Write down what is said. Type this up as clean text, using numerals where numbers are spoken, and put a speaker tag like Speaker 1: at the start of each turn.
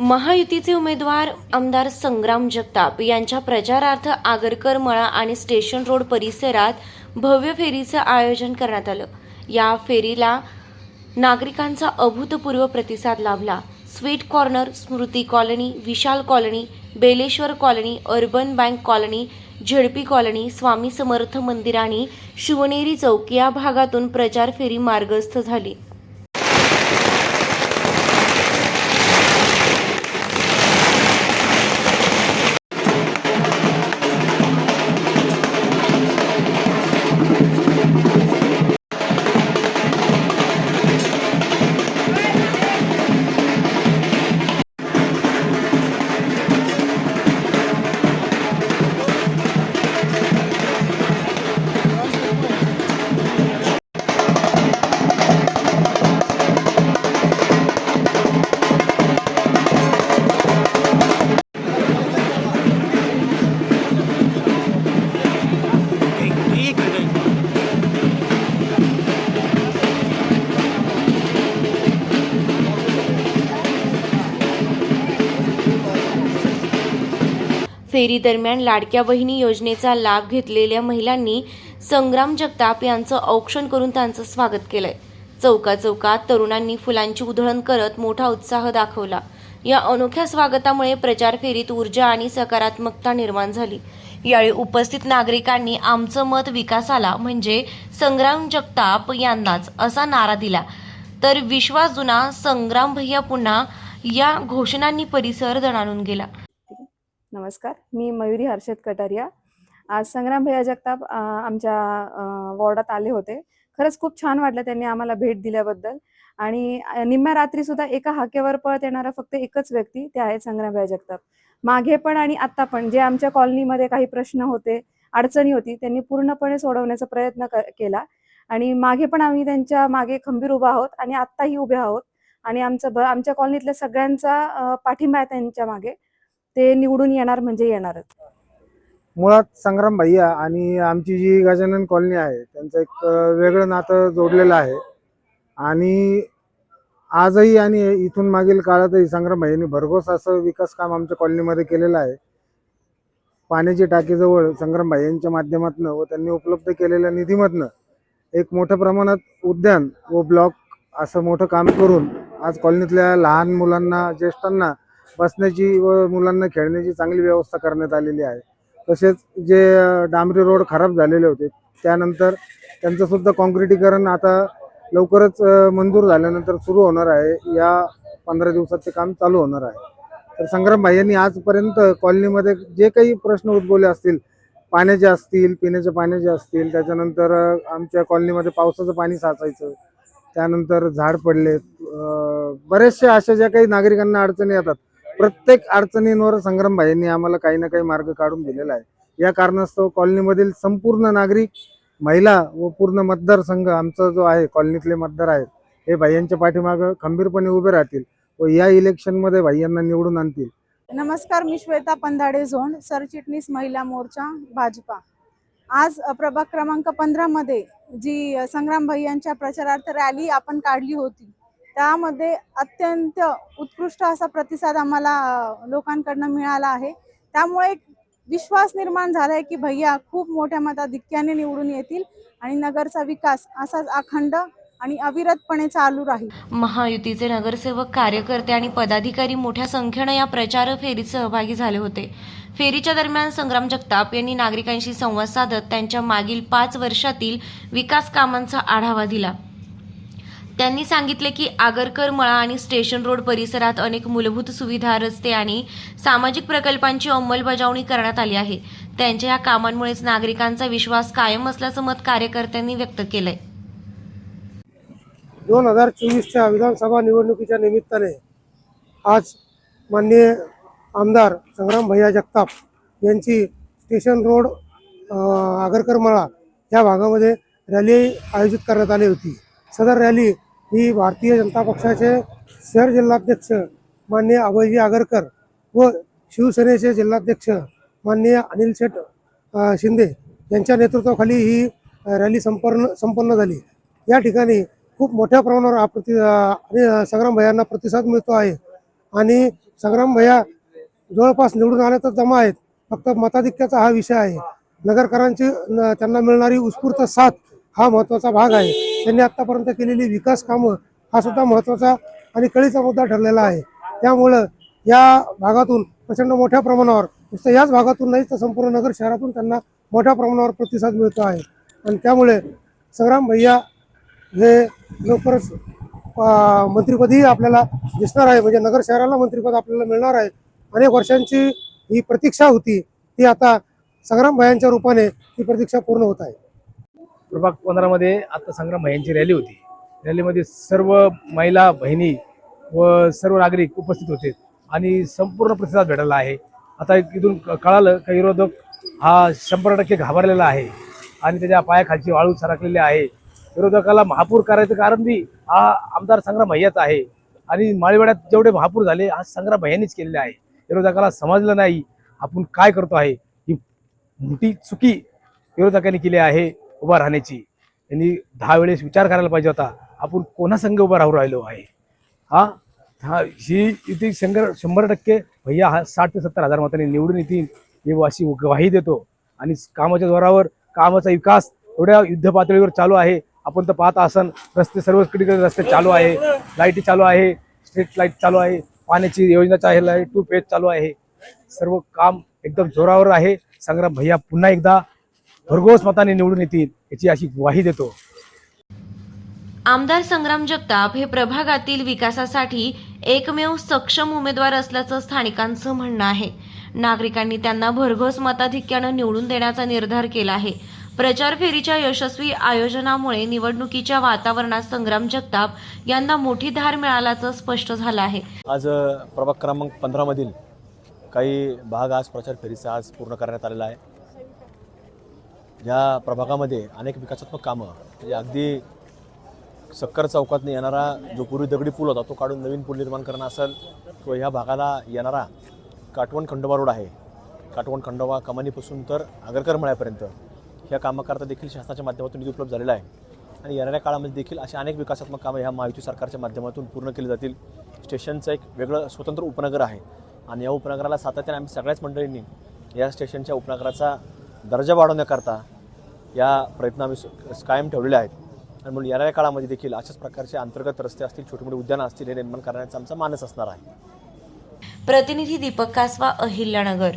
Speaker 1: महायुतीचे उमेदवार आमदार संग्राम जगताप यांच्या प्रचारार्थ आगरकर मळा आणि स्टेशन रोड परिसरात भव्य फेरीचं आयोजन करण्यात आलं। या फेरीला नागरिकांचा अभूतपूर्व प्रतिसाद लाभला। Sweet corner, Smriti colony, Vishal colony, Beleshwar colony, urban bank colony, ZP colony, Swami Samarth Mandir आणि शिवनेरी चौक या भागातून प्रचार फेरी मार्गस्थ झाली। फेरी दरम्यान लाडक्या बहिणी योजनेचा लाभ घेतलेल्या महिलांनी संग्राम जगताप यांचं औक्षण करून त्यांचं स्वागत केलंय। चौकात तरुणांनी फुलांची उधळण करत मोठा उत्साह दाखवला। या अनोख्या स्वागतामुळे प्रचार फेरीत ऊर्जा आणि सकारात्मकता निर्माण झाली। यावेळी उपस्थित नागरिकांनी आमचं मत विकासाला म्हणजे संग्राम जगताप यांनाच असा नारा दिला। तर विश्वास जुना, संग्राम भैया पुन्हा या घोषणांनी परिसर दणाणून गेला।
Speaker 2: नमस्कार, मी मयुरी हर्षद कटारिया। आज संग्राम भैया जगताप आमच्या वॉर्डात आले होते। खरंच खूप छान वाटलं त्यांनी आम्हाला भेट दिल्याबद्दल। आणि निम्म्या रात्री सुद्धा एका हाकेवर पळत येणारा फक्त एकच व्यक्ती, ते आहे संग्राम भैया जगताप। मागे पण आणि आता पण जे आमच्या कॉलनीमध्ये काही प्रश्न होते, अडचणी होती, त्यांनी पूर्णपणे सोडवण्याचा प्रयत्न केला। आणि मागे पण आम्ही त्यांच्या मागे खंबीर उभा आहोत आणि आत्ताही उभे आहोत। आणि आमच्या कॉलनीतल्या सगळ्यांचा पाठिंबा आहे त्यांच्या मागे। ते निवडून येणार म्हणजे येणारच।
Speaker 3: मुळात संग्राम भैया आणि आमची जी गजानन कॉलनी आहे त्यांचं एक वेगळं नातं जोडलेलं आहे। आणि आजही आणि इथून मागील काळातही संग्राम भैयांनी भरघोस असं विकास काम आमच्या कॉलनीमध्ये केलेलं आहे। पाण्याची टाकीजवळ संग्राम भैयांच्या माध्यमातून व त्यांनी उपलब्ध केलेल्या निधीमधनं एक मोठ्या प्रमाणात उद्यान व ब्लॉक असं मोठं काम करून आज कॉलनीतल्या लहान मुलांना, ज्येष्ठांना बसण्याची व मुलांना खेळण्याची चांगली व्यवस्था करण्यात आलेली आहे। तसेच जे डांबरी रोड खराब झालेले होते त्यानंतर त्यांचं सुद्धा काँक्रिटीकरण आता लवकरच मंजूर झाल्यानंतर सुरू होणार आहे। या 15 दिवसात ते काम चालू होणार आहे। तर संग्राम भैयांनी आजपर्यंत कॉलनीमध्ये जे काही प्रश्न उद्भवले असतील, पाण्याचे असतील, पिण्याच्या पाण्याचे असतील, त्याच्यानंतर आमच्या कॉलनीमध्ये पावसाचं पाणी साचायचं, त्यानंतर झाड पडले, बरेचसे अशा ज्या काही नागरिकांना अडचणी येतात, प्रत्येक अडचणींवर संग्राम भैयांनी आम्हाला काही ना काही मार्ग काढून दिलेला आहे। या कारणास्तव कॉलनीमधील संपूर्ण नागरिक, महिला व पूर्ण मतदारसंघ आमचा जो आहे, कॉलनीतले मतदार आहेत, हे भैयांच्या पाठीमागं खंबीरपणे उभे राहतील व या इलेक्शनमध्ये भैयांना निवडून आणतील।
Speaker 4: नमस्कार, मी श्वेता पंधाडे, झोंड सरचिटणीस महिला मोर्चा भाजपा। आज प्रभाग क्रमांक 15 मध्ये जी संग्राम भैयांच्या प्रचारार्थ रॅली आपण काढली होती, त्यामध्ये अत्यंत उत्कृष्ट असा प्रतिसाद आम्हाला लोकांकडून मिळाला आहे। त्यामुळे एक विश्वास निर्माण झाला आहे की भैया खूप मोठ्या मताधिक्याने निवडून येतील आणि नगरचा विकास असाच अखंड आणि अविरतपणे चालू राहील।
Speaker 1: महायुतीचे नगरसेवक, कार्यकर्ते आणि पदाधिकारी मोठ्या संख्येने या प्रचार फेरीत सहभागी झाले होते। फेरीच्या दरम्यान संग्राम जगताप यांनी नागरिकांशी संवाद साधत त्यांच्या मागील 5 वर्षातील विकास कामांचा आढावा दिला। त्यांनी सांगितले की आगरकर मळा आणि स्टेशन रोड परिसरात अनेक मूलभूत सुविधा, रस्ते आणि सामाजिक प्रकल्पांची अंमलबजावणी करण्यात आली आहे। त्यांच्या या कामांमुळेच नागरिकांचा विश्वास कायम असल्याचं मत कार्यकर्त्यांनी व्यक्त केलंय।
Speaker 5: 2024च्या विधानसभा निवडणुकीच्या निमित्ताने आज माननीय आमदार संग्राम भैया जगताप यांची स्टेशन रोड, आगरकर मळा या भागामध्ये रॅली आयोजित करण्यात आली होती। सदर रॅली ही भारतीय जनता पक्षाचे शहर जिल्हाध्यक्ष माननीय अभयजी आगरकर व शिवसेनेचे जिल्हाध्यक्ष माननीय अनिल शेठ शिंदे यांच्या नेतृत्वाखाली ही रॅली संपन्न झाली। या ठिकाणी खूप मोठ्या प्रमाणावर संग्राम भैयांना प्रतिसाद मिळतो आहे आणि संग्राम भैया जवळपास निवडून आले तर जमा आहेत, फक्त मताधिक्याचा हा विषय आहे. नगरकरांची त्यांना मिळणारी उत्स्फूर्त साथ हा महत्त्वाचा भाग आहे. त्यांनी आतापर्यंत केलेली विकास कामं हा सुद्धा महत्त्वाचा आणि कळीचा मुद्दा ठरलेला आहे. त्यामुळं या भागातून प्रचंड मोठ्या प्रमाणावर, नुसतं याच भागातून नाही तर संपूर्ण नगर शहरातून त्यांना मोठ्या प्रमाणावर प्रतिसाद मिळतो आहे. आणि त्यामुळे संग्राम भैया हे लवकरच मंत्रिपदही आपल्याला दिसणार आहे, म्हणजे नगर शहराला मंत्रिपद आपल्याला मिळणार आहे. अनेक वर्षांची ही प्रतीक्षा होती, ती आता संग्राम भैयांच्या रूपाने ती प्रतीक्षा पूर्ण होत आहे.
Speaker 6: प्रभाग 15 मध्ये आता संग्राम भैयांची रॅली होती. रॅलीमध्ये सर्व महिला बहिणी व सर्व नागरिक उपस्थित होते आणि संपूर्ण प्रतिसाद भेटला आहे. आता इथून कळालं का विरोधक हा 100% घाबरलेला आहे आणि त्याच्या पायाखालची वाळू सरकलेली आहे. विरोधकाला महापूर करायचं कारण बी हा आमदार संग्राम भैयाच आहे आणि माळीवाड्यात जेवढे महापूर झाले हा संग्राम भैयांनीच केलेले आहे. विरोधकाला समजलं नाही आपण काय करतो आहे. ही मोठी चुकी विरोधकांनी केली आहे उभा राहण्याची. त्यांनी 10 वेळेस विचार करायला पाहिजे होता आपण कोणासंग उभा राहू राहिलो आहे. ही इथे 100% भैया हा 60 ते 70 हजार मतांनी निवडून येतील ही अशी ग्वाही देतो. आणि कामाच्या जोरावर कामाचा विकास एवढ्या युद्ध पातळीवर चालू आहे. आपण तर पाहता असन रस्ते सर्वकडे रस्ते चालू आहे, लाईटी चालू आहे, स्ट्रीट लाईट चालू आहे, पाण्याची योजना चालू आहे, 2 पेज चालू आहे. सर्व काम एकदम जोरावर आहे. संग्राम भैया पुन्हा एकदा भरघोस मताने निवडून येतील याची अशी ग्वाही देतो.
Speaker 1: आमदार संग्राम जगताप हे प्रभागातील विकासासाठी एकमेव सक्षम उमेदवार असल्याचं स्थानिकांचं म्हणणं आहे. नागरिकांनी त्यांना भरघोस मताधिक्यानं निवडून देण्याचा निर्धार केला आहे. प्रचार फेरीच्या यशस्वी आयोजनामुळे निवडणुकीच्या वातावरणात संग्राम जगताप यांना मोठी धार मिळाल्याचं स्पष्ट झालं आहे.
Speaker 7: आज प्रभाग क्रमांक 15 मधील काही भाग आज प्रचार फेरीचा आज पूर्ण करण्यात आलेला आहे. या प्रभागामध्ये अनेक विकासात्मक कामं म्हणजे अगदी सक्कर चौकातून येणारा जो पूर्वी दगडी पूल होता तो काढून नवीन पूल निर्माण करणं असेल, तो ह्या भागाला येणारा काटवण खंडोबा रोड आहे, काटवण खंडोबा कमानीपासून तर आगरकर मळ्यापर्यंत ह्या कामाकरता देखील शासनाच्या माध्यमातून निधी उपलब्ध झालेला आहे. आणि येणाऱ्या काळामध्ये देखील असे अनेक विकासात्मक कामं ह्या महायुती सरकारच्या माध्यमातून पूर्ण केली जातील. स्टेशनचं एक वेगळं स्वतंत्र उपनगर आहे आणि या उपनगराला सातत्याने आम्ही सगळ्याच मंडळींनी या स्टेशनच्या उपनगराचा दर्जा वाढवण्याकरता या प्रयत्न आम्ही कायम ठेवलेले आहेत. आणि म्हणून येणाऱ्या काळामध्ये देखील अशाच प्रकारचे अंतर्गत रस्ते असतील, छोटे मोठे उद्यानं असतील हे निर्माण करण्याचा आमचा मानस असणार आहे.
Speaker 1: प्रतिनिधी दीपक कासवा, अहिल्यानगर.